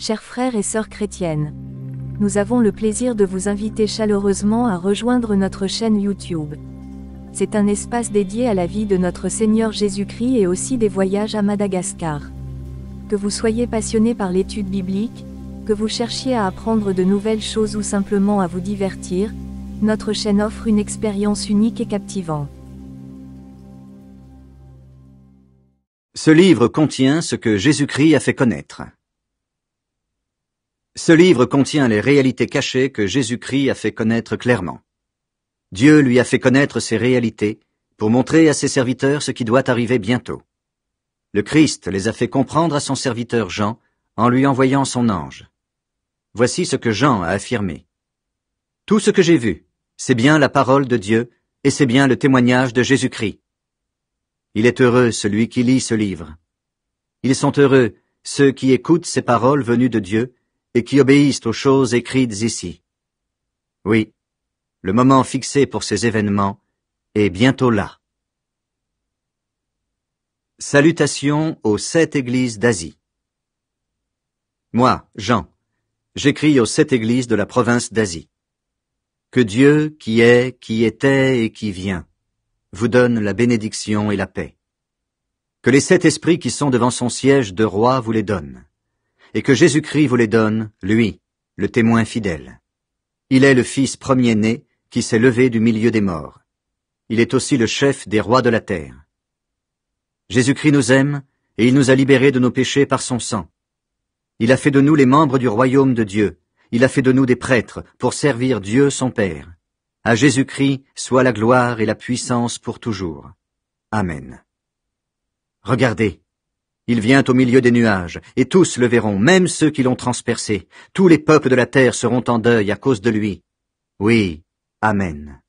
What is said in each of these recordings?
Chers frères et sœurs chrétiennes, nous avons le plaisir de vous inviter chaleureusement à rejoindre notre chaîne YouTube. C'est un espace dédié à la vie de notre Seigneur Jésus-Christ et aussi des voyages à Madagascar. Que vous soyez passionné par l'étude biblique, que vous cherchiez à apprendre de nouvelles choses ou simplement à vous divertir, notre chaîne offre une expérience unique et captivante. Ce livre contient ce que Jésus-Christ a fait connaître. Ce livre contient les réalités cachées que Jésus-Christ a fait connaître clairement. Dieu lui a fait connaître ces réalités pour montrer à ses serviteurs ce qui doit arriver bientôt. Le Christ les a fait comprendre à son serviteur Jean en lui envoyant son ange. Voici ce que Jean a affirmé. Tout ce que j'ai vu, c'est bien la parole de Dieu et c'est bien le témoignage de Jésus-Christ. Il est heureux celui qui lit ce livre. Ils sont heureux ceux qui écoutent ces paroles venues de Dieu et qui obéissent aux choses écrites ici. Oui, le moment fixé pour ces événements est bientôt là. Salutations aux 7 églises d'Asie. Moi, Jean, j'écris aux 7 églises de la province d'Asie. Que Dieu, qui est, qui était et qui vient, vous donne la bénédiction et la paix. Que les 7 esprits qui sont devant son siège de roi vous les donnent, et que Jésus-Christ vous les donne, lui, le témoin fidèle. Il est le Fils premier-né qui s'est levé du milieu des morts. Il est aussi le chef des rois de la terre. Jésus-Christ nous aime, et il nous a libérés de nos péchés par son sang. Il a fait de nous les membres du royaume de Dieu. Il a fait de nous des prêtres pour servir Dieu son Père. À Jésus-Christ soit la gloire et la puissance pour toujours. Amen. Regardez, il vient au milieu des nuages, et tous le verront, même ceux qui l'ont transpercé. Tous les peuples de la terre seront en deuil à cause de lui. Oui, Amen.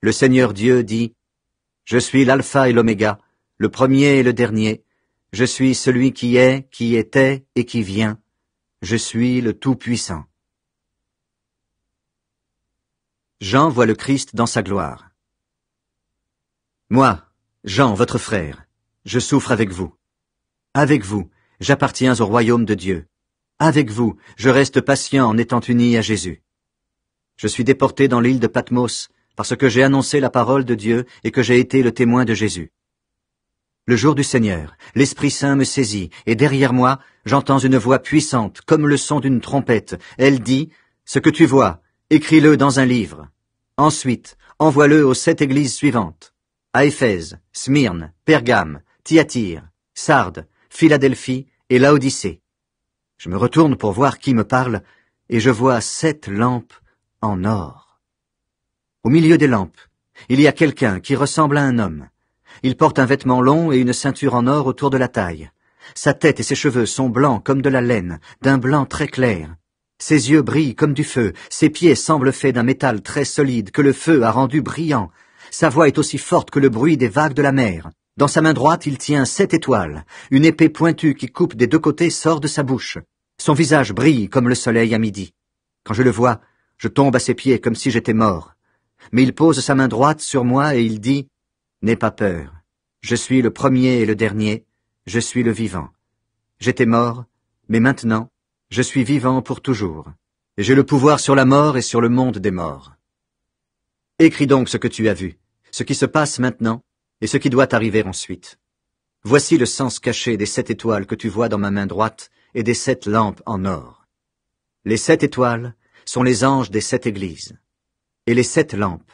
Le Seigneur Dieu dit, « Je suis l'alpha et l'oméga, le premier et le dernier. Je suis celui qui est, qui était et qui vient. Je suis le Tout-Puissant. » Jean voit le Christ dans sa gloire. Moi, Jean, votre frère, je souffre avec vous. Avec vous, j'appartiens au royaume de Dieu. Avec vous, je reste patient en étant uni à Jésus. Je suis déporté dans l'île de Patmos parce que j'ai annoncé la parole de Dieu et que j'ai été le témoin de Jésus. Le jour du Seigneur, l'Esprit Saint me saisit et derrière moi, j'entends une voix puissante comme le son d'une trompette. Elle dit, « Ce que tu vois, écris-le dans un livre. Ensuite, envoie-le aux 7 églises suivantes. À Éphèse, Smyrne, Pergame, Thyatire, Sardes, Philadelphie et Laodicée. » Je me retourne pour voir qui me parle et je vois 7 lampes en or. Au milieu des lampes, il y a quelqu'un qui ressemble à un homme. Il porte un vêtement long et une ceinture en or autour de la taille. Sa tête et ses cheveux sont blancs comme de la laine, d'un blanc très clair. Ses yeux brillent comme du feu, ses pieds semblent faits d'un métal très solide que le feu a rendu brillant. Sa voix est aussi forte que le bruit des vagues de la mer. Dans sa main droite, il tient 7 étoiles. Une épée pointue qui coupe des 2 côtés sort de sa bouche. Son visage brille comme le soleil à midi. Quand je le vois, je tombe à ses pieds comme si j'étais mort. Mais il pose sa main droite sur moi et il dit, « N'aie pas peur. Je suis le premier et le dernier. Je suis le vivant. J'étais mort, mais maintenant, je suis vivant pour toujours. Et j'ai le pouvoir sur la mort et sur le monde des morts. Écris donc ce que tu as vu, ce qui se passe maintenant et ce qui doit arriver ensuite. Voici le sens caché des 7 étoiles que tu vois dans ma main droite et des 7 lampes en or. Les 7 étoiles sont les anges des 7 églises, et les 7 lampes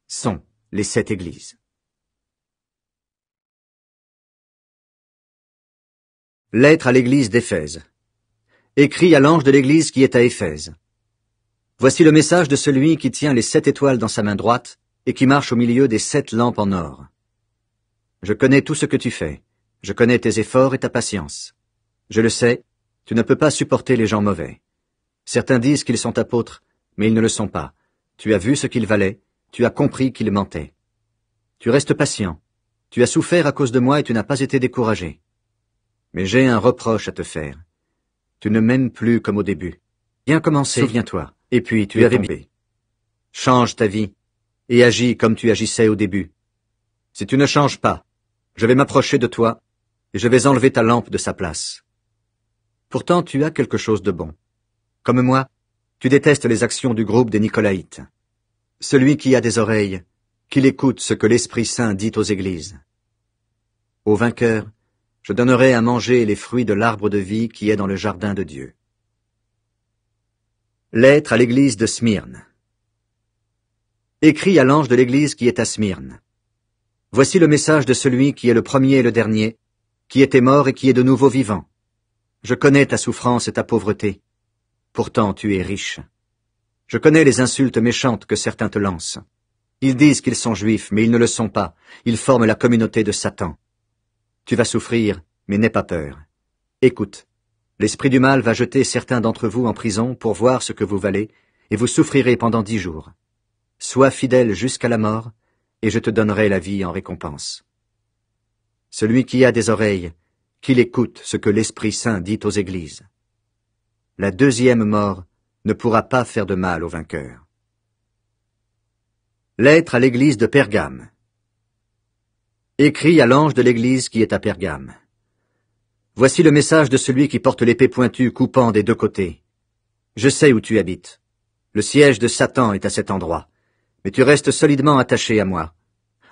sont les 7 églises. Lettre à l'église d'Éphèse. Écrit à l'ange de l'église qui est à Éphèse. Voici le message de celui qui tient les 7 étoiles dans sa main droite et qui marche au milieu des 7 lampes en or. Je connais tout ce que tu fais. Je connais tes efforts et ta patience. Je le sais, tu ne peux pas supporter les gens mauvais. Certains disent qu'ils sont apôtres, mais ils ne le sont pas. Tu as vu ce qu'ils valaient, tu as compris qu'ils mentaient. Tu restes patient. Tu as souffert à cause de moi et tu n'as pas été découragé. Mais j'ai un reproche à te faire. Tu ne m'aimes plus comme au début. Bien commencé, souviens-toi, et puis tu es tombé. Change ta vie, et agis comme tu agissais au début. Si tu ne changes pas, je vais m'approcher de toi, et je vais enlever ta lampe de sa place. Pourtant tu as quelque chose de bon. Comme moi, tu détestes les actions du groupe des Nicolaïtes. Celui qui a des oreilles, qu'il écoute ce que l'Esprit Saint dit aux églises. Au vainqueur, je donnerai à manger les fruits de l'arbre de vie qui est dans le jardin de Dieu. Lettre à l'église de Smyrne. Écrit à l'ange de l'église qui est à Smyrne. Voici le message de celui qui est le premier et le dernier, qui était mort et qui est de nouveau vivant. Je connais ta souffrance et ta pauvreté. Pourtant tu es riche. Je connais les insultes méchantes que certains te lancent. Ils disent qu'ils sont juifs, mais ils ne le sont pas. Ils forment la communauté de Satan. Tu vas souffrir, mais n'aie pas peur. Écoute, l'esprit du mal va jeter certains d'entre vous en prison pour voir ce que vous valez, et vous souffrirez pendant 10 jours. Sois fidèle jusqu'à la mort, et je te donnerai la vie en récompense. Celui qui a des oreilles, qu'il écoute ce que l'Esprit Saint dit aux églises. La deuxième mort ne pourra pas faire de mal au vainqueur. Lettre à l'église de Pergame. Écrit à l'ange de l'église qui est à Pergame. Voici le message de celui qui porte l'épée pointue coupant des 2 côtés. Je sais où tu habites. Le siège de Satan est à cet endroit. Mais tu restes solidement attaché à moi.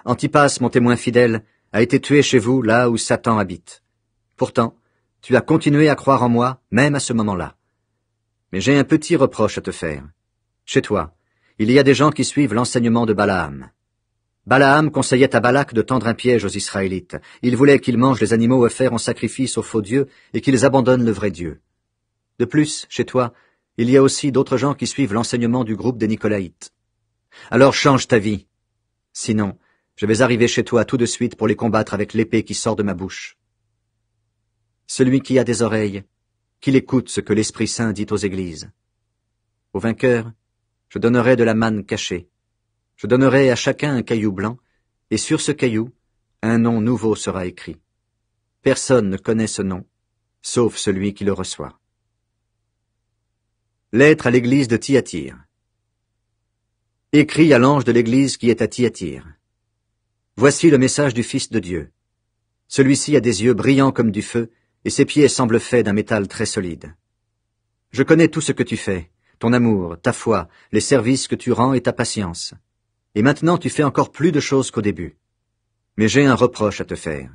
Antipas, mon témoin fidèle, a été tué chez vous, là où Satan habite. Pourtant, tu as continué à croire en moi, même à ce moment-là. Mais j'ai un petit reproche à te faire. Chez toi, il y a des gens qui suivent l'enseignement de Balaam. Balaam conseillait à Balak de tendre un piège aux Israélites. Il voulait qu'ils mangent les animaux offerts en sacrifice aux faux dieux et qu'ils abandonnent le vrai Dieu. De plus, chez toi, il y a aussi d'autres gens qui suivent l'enseignement du groupe des Nicolaïtes. Alors change ta vie. Sinon, je vais arriver chez toi tout de suite pour les combattre avec l'épée qui sort de ma bouche. Celui qui a des oreilles, qu'il écoute ce que l'Esprit Saint dit aux églises. Au vainqueur, je donnerai de la manne cachée. Je donnerai à chacun un caillou blanc, et sur ce caillou, un nom nouveau sera écrit. Personne ne connaît ce nom, sauf celui qui le reçoit. Lettre à l'église de Thyatire. Écrit à l'ange de l'église qui est à Thyatire. Voici le message du Fils de Dieu. Celui-ci a des yeux brillants comme du feu, et ses pieds semblent faits d'un métal très solide. Je connais tout ce que tu fais, ton amour, ta foi, les services que tu rends et ta patience. Et maintenant tu fais encore plus de choses qu'au début. Mais j'ai un reproche à te faire.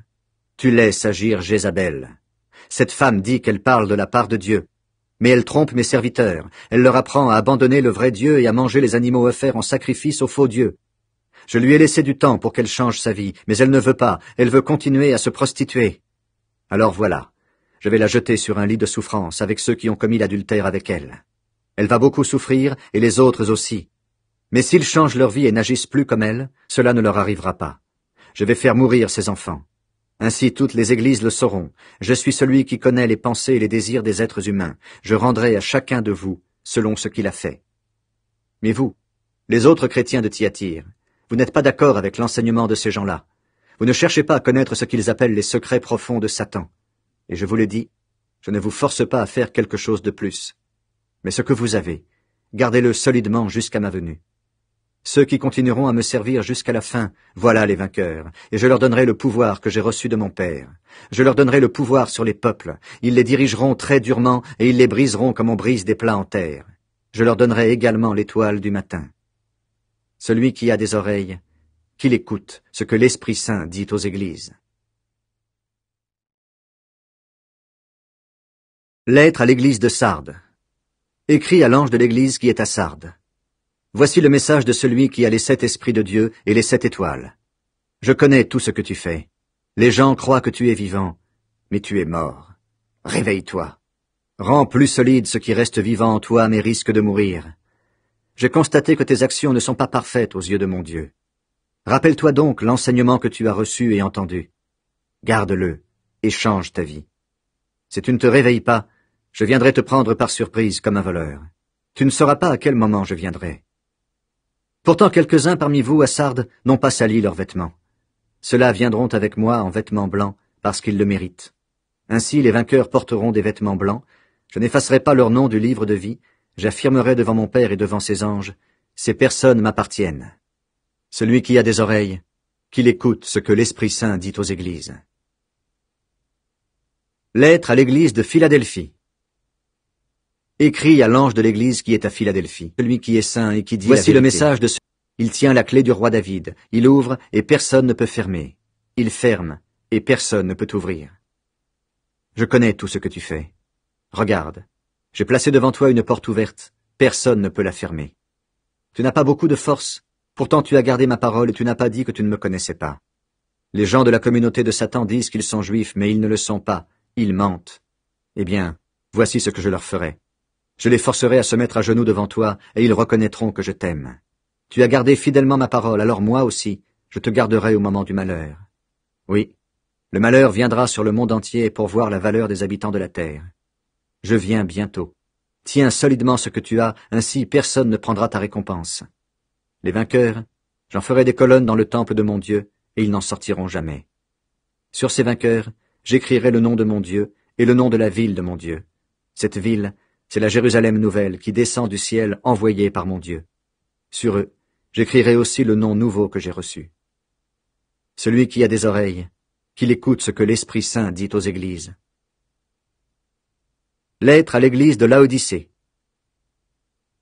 Tu laisses agir Jézabel. Cette femme dit qu'elle parle de la part de Dieu. Mais elle trompe mes serviteurs, elle leur apprend à abandonner le vrai Dieu et à manger les animaux offerts en sacrifice aux faux dieux. Je lui ai laissé du temps pour qu'elle change sa vie, mais elle ne veut pas, elle veut continuer à se prostituer. Alors voilà, je vais la jeter sur un lit de souffrance avec ceux qui ont commis l'adultère avec elle. Elle va beaucoup souffrir, et les autres aussi. Mais s'ils changent leur vie et n'agissent plus comme elle, cela ne leur arrivera pas. Je vais faire mourir ses enfants. Ainsi toutes les églises le sauront. Je suis celui qui connaît les pensées et les désirs des êtres humains. Je rendrai à chacun de vous selon ce qu'il a fait. Mais vous, les autres chrétiens de Thyatire, vous n'êtes pas d'accord avec l'enseignement de ces gens-là. Vous ne cherchez pas à connaître ce qu'ils appellent les secrets profonds de Satan. Et je vous le dis, je ne vous force pas à faire quelque chose de plus. Mais ce que vous avez, gardez-le solidement jusqu'à ma venue. Ceux qui continueront à me servir jusqu'à la fin, voilà les vainqueurs, et je leur donnerai le pouvoir que j'ai reçu de mon Père. Je leur donnerai le pouvoir sur les peuples, ils les dirigeront très durement, et ils les briseront comme on brise des plats en terre. Je leur donnerai également l'étoile du matin. Celui qui a des oreilles, qu'il écoute ce que l'Esprit Saint dit aux églises. Lettre à l'église de Sardes. Écrit à l'ange de l'église qui est à Sardes. Voici le message de celui qui a les 7 esprits de Dieu et les 7 étoiles. Je connais tout ce que tu fais. Les gens croient que tu es vivant, mais tu es mort. Réveille-toi. Rends plus solide ce qui reste vivant en toi, mais risque de mourir. J'ai constaté que tes actions ne sont pas parfaites aux yeux de mon Dieu. Rappelle-toi donc l'enseignement que tu as reçu et entendu. Garde-le et change ta vie. Si tu ne te réveilles pas, je viendrai te prendre par surprise comme un voleur. Tu ne sauras pas à quel moment je viendrai. Pourtant quelques-uns parmi vous à Sardes n'ont pas sali leurs vêtements. Ceux-là viendront avec moi en vêtements blancs, parce qu'ils le méritent. Ainsi les vainqueurs porteront des vêtements blancs, je n'effacerai pas leur nom du livre de vie, j'affirmerai devant mon Père et devant ses anges, ces personnes m'appartiennent. Celui qui a des oreilles, qu'il écoute ce que l'Esprit Saint dit aux églises. Lettre à l'église de Philadelphie. Écris à l'ange de l'église qui est à Philadelphie, celui qui est saint et qui dit Voici le message de ce... Il tient la clé du roi David. Il ouvre et personne ne peut fermer. Il ferme et personne ne peut ouvrir. Je connais tout ce que tu fais. Regarde, j'ai placé devant toi une porte ouverte. Personne ne peut la fermer. Tu n'as pas beaucoup de force. Pourtant tu as gardé ma parole et tu n'as pas dit que tu ne me connaissais pas. Les gens de la communauté de Satan disent qu'ils sont juifs, mais ils ne le sont pas. Ils mentent. Eh bien, voici ce que je leur ferai. Je les forcerai à se mettre à genoux devant toi, et ils reconnaîtront que je t'aime. Tu as gardé fidèlement ma parole, alors moi aussi, je te garderai au moment du malheur. Oui, le malheur viendra sur le monde entier pour voir la valeur des habitants de la terre. Je viens bientôt. Tiens solidement ce que tu as, ainsi personne ne prendra ta récompense. Les vainqueurs, j'en ferai des colonnes dans le temple de mon Dieu, et ils n'en sortiront jamais. Sur ces vainqueurs, j'écrirai le nom de mon Dieu et le nom de la ville de mon Dieu. Cette ville, c'est la Jérusalem nouvelle qui descend du ciel envoyée par mon Dieu. Sur eux, j'écrirai aussi le nom nouveau que j'ai reçu. Celui qui a des oreilles, qu'il écoute ce que l'Esprit Saint dit aux églises. Lettre à l'église de Laodicée.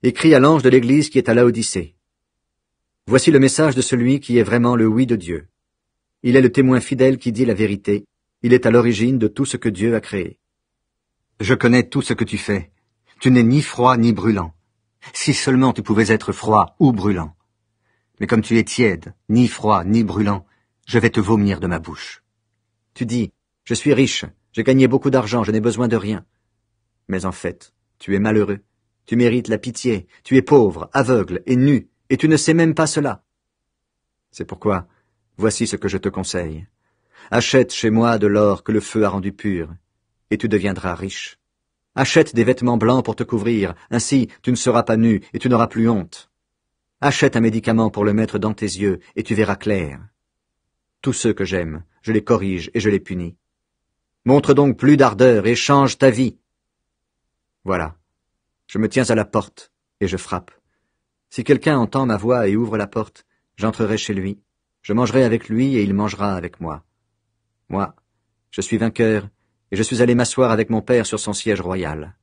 Écrit à l'ange de l'église qui est à Laodicée. Voici le message de celui qui est vraiment le oui de Dieu. Il est le témoin fidèle qui dit la vérité. Il est à l'origine de tout ce que Dieu a créé. Je connais tout ce que tu fais. Tu n'es ni froid ni brûlant. Si seulement tu pouvais être froid ou brûlant. Mais comme tu es tiède, ni froid ni brûlant, je vais te vomir de ma bouche. Tu dis, je suis riche, j'ai gagné beaucoup d'argent, je n'ai besoin de rien. Mais en fait, tu es malheureux, tu mérites la pitié, tu es pauvre, aveugle et nu, et tu ne sais même pas cela. C'est pourquoi, voici ce que je te conseille. Achète chez moi de l'or que le feu a rendu pur, et tu deviendras riche. Achète des vêtements blancs pour te couvrir, ainsi tu ne seras pas nu et tu n'auras plus honte. Achète un médicament pour le mettre dans tes yeux, et tu verras clair. Tous ceux que j'aime, je les corrige et je les punis. Montre donc plus d'ardeur et change ta vie. Voilà, je me tiens à la porte, et je frappe. Si quelqu'un entend ma voix et ouvre la porte, j'entrerai chez lui, je mangerai avec lui et il mangera avec moi. Moi, je suis vainqueur, et je suis allé m'asseoir avec mon père sur son siège royal.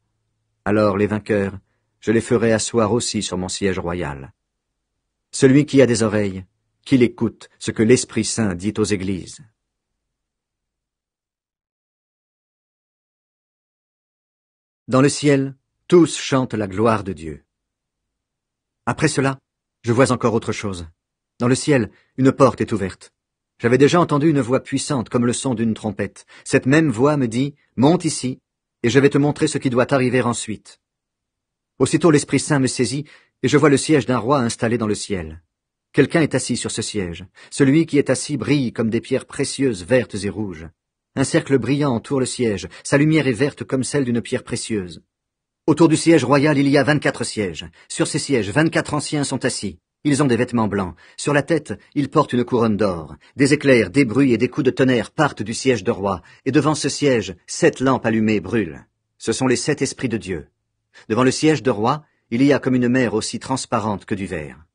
Alors les vainqueurs, je les ferai asseoir aussi sur mon siège royal. Celui qui a des oreilles, qu'il écoute ce que l'Esprit Saint dit aux églises. Dans le ciel, tous chantent la gloire de Dieu. Après cela, je vois encore autre chose. Dans le ciel, une porte est ouverte. J'avais déjà entendu une voix puissante comme le son d'une trompette. Cette même voix me dit « Monte ici, et je vais te montrer ce qui doit arriver ensuite. » Aussitôt l'Esprit Saint me saisit, et je vois le siège d'un roi installé dans le ciel. Quelqu'un est assis sur ce siège. Celui qui est assis brille comme des pierres précieuses vertes et rouges. Un cercle brillant entoure le siège. Sa lumière est verte comme celle d'une pierre précieuse. Autour du siège royal, il y a 24 sièges. Sur ces sièges, 24 anciens sont assis. Ils ont des vêtements blancs. Sur la tête, ils portent une couronne d'or. Des éclairs, des bruits et des coups de tonnerre partent du siège de roi. Et devant ce siège, 7 lampes allumées brûlent. Ce sont les 7 esprits de Dieu. Devant le siège de roi, il y a comme une mer aussi transparente que du verre.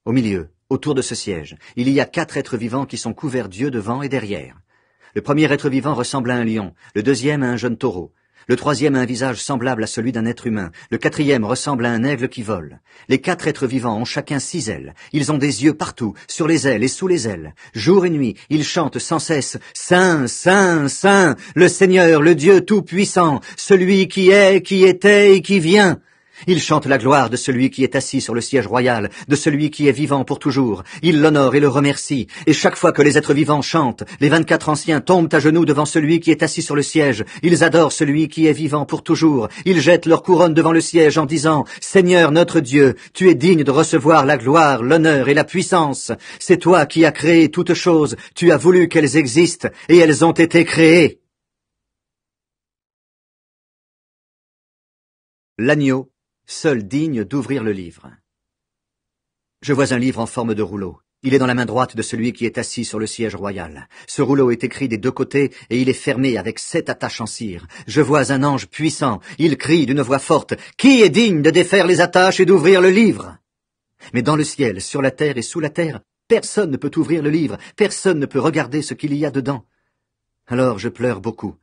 Au milieu, autour de ce siège, il y a 4 êtres vivants qui sont couverts d'yeux devant et derrière. Le premier être vivant ressemble à un lion, le deuxième à un jeune taureau. Le troisième a un visage semblable à celui d'un être humain. Le quatrième ressemble à un aigle qui vole. Les 4 êtres vivants ont chacun 6 ailes. Ils ont des yeux partout, sur les ailes et sous les ailes. Jour et nuit, ils chantent sans cesse « Saint, Saint, Saint, le Seigneur, le Dieu Tout-Puissant, celui qui est, qui était et qui vient !» Ils chantent la gloire de celui qui est assis sur le siège royal, de celui qui est vivant pour toujours. Ils l'honorent et le remercient. Et chaque fois que les êtres vivants chantent, les 24 anciens tombent à genoux devant celui qui est assis sur le siège. Ils adorent celui qui est vivant pour toujours. Ils jettent leur couronne devant le siège en disant « Seigneur notre Dieu, tu es digne de recevoir la gloire, l'honneur et la puissance. C'est toi qui as créé toutes choses. Tu as voulu qu'elles existent et elles ont été créées. » L'agneau, seul digne d'ouvrir le livre. Je vois un livre en forme de rouleau. Il est dans la main droite de celui qui est assis sur le siège royal. Ce rouleau est écrit des 2 côtés et il est fermé avec 7 attaches en cire. Je vois un ange puissant. Il crie d'une voix forte « Qui est digne de défaire les attaches et d'ouvrir le livre ?» Mais dans le ciel, sur la terre et sous la terre, personne ne peut ouvrir le livre, personne ne peut regarder ce qu'il y a dedans. Alors je pleure beaucoup.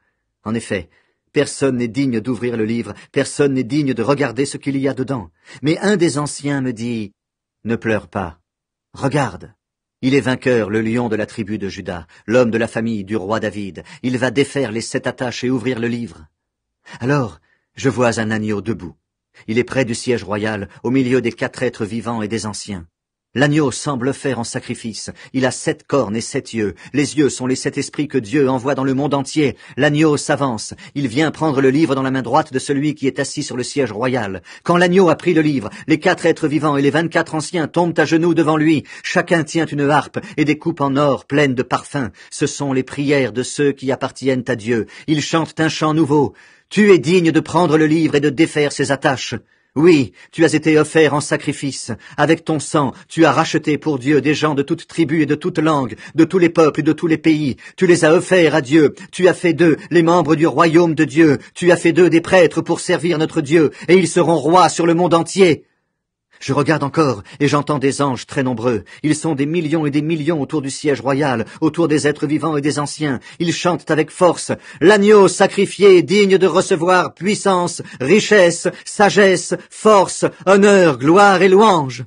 En effet, Personne n'est digne d'ouvrir le livre, personne n'est digne de regarder ce qu'il y a dedans. Mais un des anciens me dit, « Ne pleure pas. Regarde. Il est vainqueur, le lion de la tribu de Juda, l'homme de la famille du roi David. Il va défaire les 7 attaches et ouvrir le livre. » Alors, je vois un agneau debout. Il est près du siège royal, au milieu des 4 êtres vivants et des anciens. L'agneau semble faire en sacrifice. Il a 7 cornes et 7 yeux. Les yeux sont les 7 esprits que Dieu envoie dans le monde entier. L'agneau s'avance. Il vient prendre le livre dans la main droite de celui qui est assis sur le siège royal. Quand l'agneau a pris le livre, les 4 êtres vivants et les 24 anciens tombent à genoux devant lui. Chacun tient une harpe et des coupes en or pleines de parfums. Ce sont les prières de ceux qui appartiennent à Dieu. Ils chantent un chant nouveau. Tu es digne de prendre le livre et de défaire ses attaches. Oui, tu as été offert en sacrifice. Avec ton sang, tu as racheté pour Dieu des gens de toute tribu et de toute langue, de tous les peuples et de tous les pays. Tu les as offerts à Dieu. Tu as fait d'eux les membres du royaume de Dieu. Tu as fait d'eux des prêtres pour servir notre Dieu, et ils seront rois sur le monde entier. Je regarde encore, et j'entends des anges très nombreux. Ils sont des millions et des millions autour du siège royal, autour des êtres vivants et des anciens. Ils chantent avec force. L'agneau sacrifié, digne de recevoir puissance, richesse, sagesse, force, honneur, gloire et louange.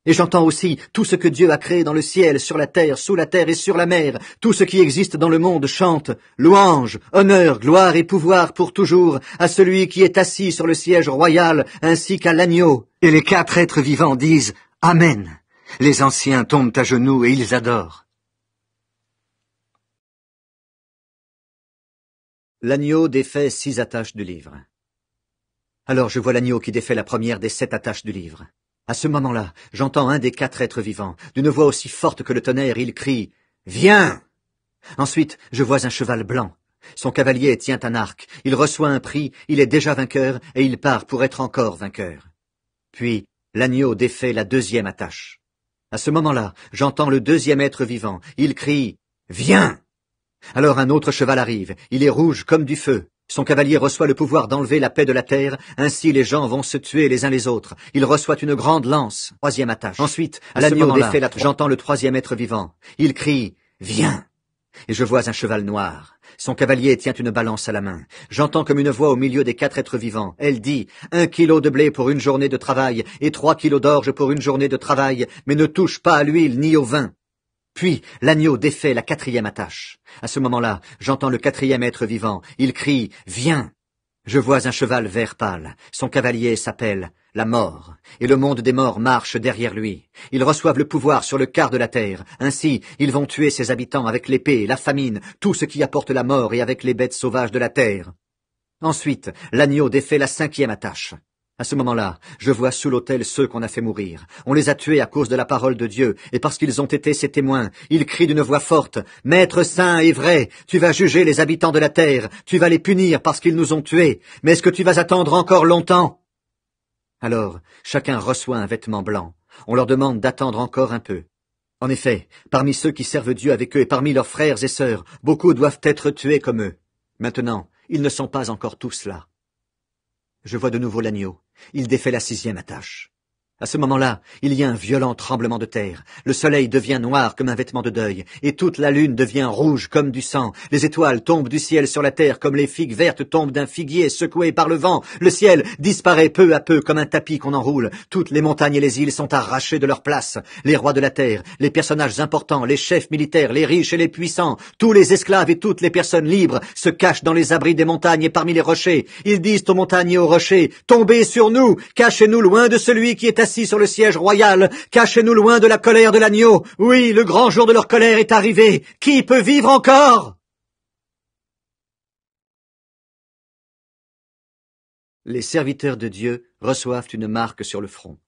Et j'entends aussi tout ce que Dieu a créé dans le ciel, sur la terre, sous la terre et sur la mer. Tout ce qui existe dans le monde chante louange, honneur, gloire et pouvoir pour toujours à celui qui est assis sur le siège royal, ainsi qu'à l'agneau. Et les 4 êtres vivants disent Amen. Les anciens tombent à genoux et ils adorent. L'agneau défait 6 attaches du livre. Alors je vois l'agneau qui défait la première des 7 attaches du livre. À ce moment-là, j'entends un des 4 êtres vivants. D'une voix aussi forte que le tonnerre, il crie « Viens !» Ensuite, je vois un cheval blanc. Son cavalier tient un arc. Il reçoit un prix, il est déjà vainqueur, et il part pour être encore vainqueur. Puis, l'agneau défait la 2e attache. À ce moment-là, j'entends le 2e être vivant. Il crie « Viens !» Alors un autre cheval arrive. Il est rouge comme du feu. Son cavalier reçoit le pouvoir d'enlever la paix de la terre, ainsi les gens vont se tuer les uns les autres. Il reçoit une grande lance, 3e attache. Ensuite, l'agneau défait j'entends le 3e être vivant. Il crie « Viens !» Et je vois un cheval noir. Son cavalier tient une balance à la main. J'entends comme une voix au milieu des 4 êtres vivants. Elle dit « 1 kilo de blé pour une journée de travail et 3 kilos d'orge pour une journée de travail, mais ne touche pas à l'huile ni au vin. » Puis l'agneau défait la 4e attache. À ce moment-là, j'entends le 4e être vivant. Il crie « Viens !» Je vois un cheval vert pâle. Son cavalier s'appelle la mort, et le monde des morts marche derrière lui. Ils reçoivent le pouvoir sur le quart de la terre. Ainsi, ils vont tuer ses habitants avec l'épée, la famine, tout ce qui apporte la mort et avec les bêtes sauvages de la terre. Ensuite, l'agneau défait la 5e attache. À ce moment-là, je vois sous l'autel ceux qu'on a fait mourir. On les a tués à cause de la parole de Dieu, et parce qu'ils ont été ses témoins. Ils crient d'une voix forte, « Maître saint et vrai, tu vas juger les habitants de la terre, tu vas les punir parce qu'ils nous ont tués, mais est-ce que tu vas attendre encore longtemps ?» Alors, chacun reçoit un vêtement blanc. On leur demande d'attendre encore un peu. En effet, parmi ceux qui servent Dieu avec eux et parmi leurs frères et sœurs, beaucoup doivent être tués comme eux. Maintenant, ils ne sont pas encore tous là. Je vois de nouveau l'agneau. Il défait la 6e attache. À ce moment-là, il y a un violent tremblement de terre. Le soleil devient noir comme un vêtement de deuil, et toute la lune devient rouge comme du sang. Les étoiles tombent du ciel sur la terre comme les figues vertes tombent d'un figuier secoué par le vent. Le ciel disparaît peu à peu comme un tapis qu'on enroule. Toutes les montagnes et les îles sont arrachées de leur place. Les rois de la terre, les personnages importants, les chefs militaires, les riches et les puissants, tous les esclaves et toutes les personnes libres se cachent dans les abris des montagnes et parmi les rochers. Ils disent aux montagnes et aux rochers, « Tombez sur nous, cachez-nous loin de celui qui est assis sur le siège royal, cachez-nous loin de la colère de l'agneau. Oui, le grand jour de leur colère est arrivé. Qui peut vivre encore ?» Les serviteurs de Dieu reçoivent une marque sur le front.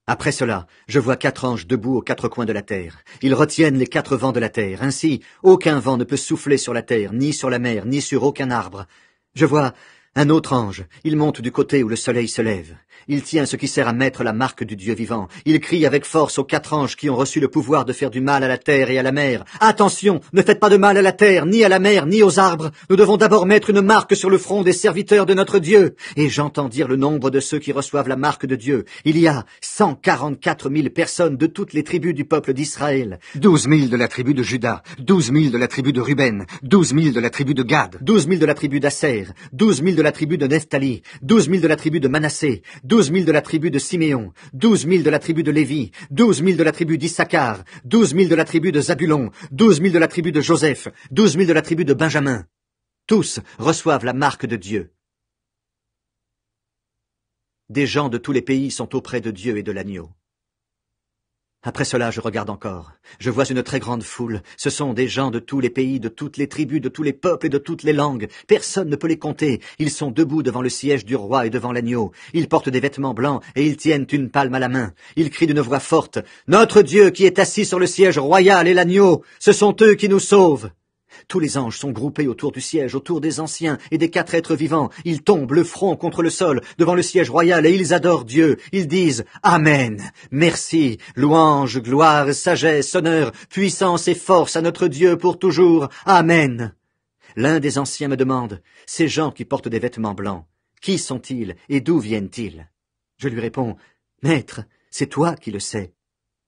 Après cela, je vois 4 anges debout aux 4 coins de la terre. Ils retiennent les 4 vents de la terre. Ainsi, aucun vent ne peut souffler sur la terre, ni sur la mer, ni sur aucun arbre. Je vois Un autre ange, il monte du côté où le soleil se lève. Il tient ce qui sert à mettre la marque du Dieu vivant. Il crie avec force aux 4 anges qui ont reçu le pouvoir de faire du mal à la terre et à la mer. Attention, ne faites pas de mal à la terre, ni à la mer, ni aux arbres. Nous devons d'abord mettre une marque sur le front des serviteurs de notre Dieu. Et j'entends dire le nombre de ceux qui reçoivent la marque de Dieu. Il y a 144 000 personnes de toutes les tribus du peuple d'Israël. 12 000 de la tribu de Juda, 12 000 de la tribu de Ruben, 12 000 de la tribu de Gad, 12 000 de la tribu d'Asser, 12 000 de la tribu de Nephtali, 12 000 de la tribu de Manassé, 12 000 de la tribu de Siméon, 12 000 de la tribu de Lévi, 12 000 de la tribu d'Issachar, 12 000 de la tribu de Zabulon, 12 000 de la tribu de Joseph, 12 000 de la tribu de Benjamin. Tous reçoivent la marque de Dieu. Des gens de tous les pays sont auprès de Dieu et de l'agneau. Après cela, je regarde encore. Je vois une très grande foule. Ce sont des gens de tous les pays, de toutes les tribus, de tous les peuples et de toutes les langues. Personne ne peut les compter. Ils sont debout devant le siège du roi et devant l'agneau. Ils portent des vêtements blancs et ils tiennent une palme à la main. Ils crient d'une voix forte, « Notre Dieu qui est assis sur le siège royal et l'agneau, ce sont eux qui nous sauvent !» Tous les anges sont groupés autour du siège, autour des anciens et des 4 êtres vivants. Ils tombent le front contre le sol devant le siège royal et ils adorent Dieu. Ils disent « Amen, merci, louange, gloire, sagesse, honneur, puissance et force à notre Dieu pour toujours. Amen. » L'un des anciens me demande « Ces gens qui portent des vêtements blancs, qui sont-ils et d'où viennent-ils » Je lui réponds « Maître, c'est toi qui le sais. »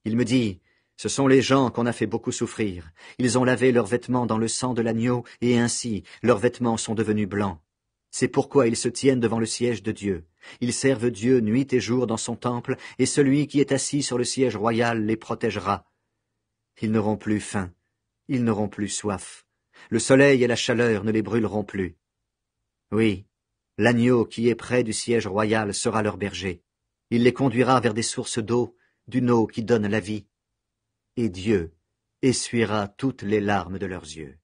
Il me dit « Ce sont les gens qu'on a fait beaucoup souffrir. Ils ont lavé leurs vêtements dans le sang de l'agneau, et ainsi leurs vêtements sont devenus blancs. C'est pourquoi ils se tiennent devant le siège de Dieu. Ils servent Dieu nuit et jour dans son temple, et celui qui est assis sur le siège royal les protégera. Ils n'auront plus faim, ils n'auront plus soif. Le soleil et la chaleur ne les brûleront plus. Oui, l'agneau qui est près du siège royal sera leur berger. Il les conduira vers des sources d'eau, d'une eau qui donne la vie. Et Dieu essuiera toutes les larmes de leurs yeux.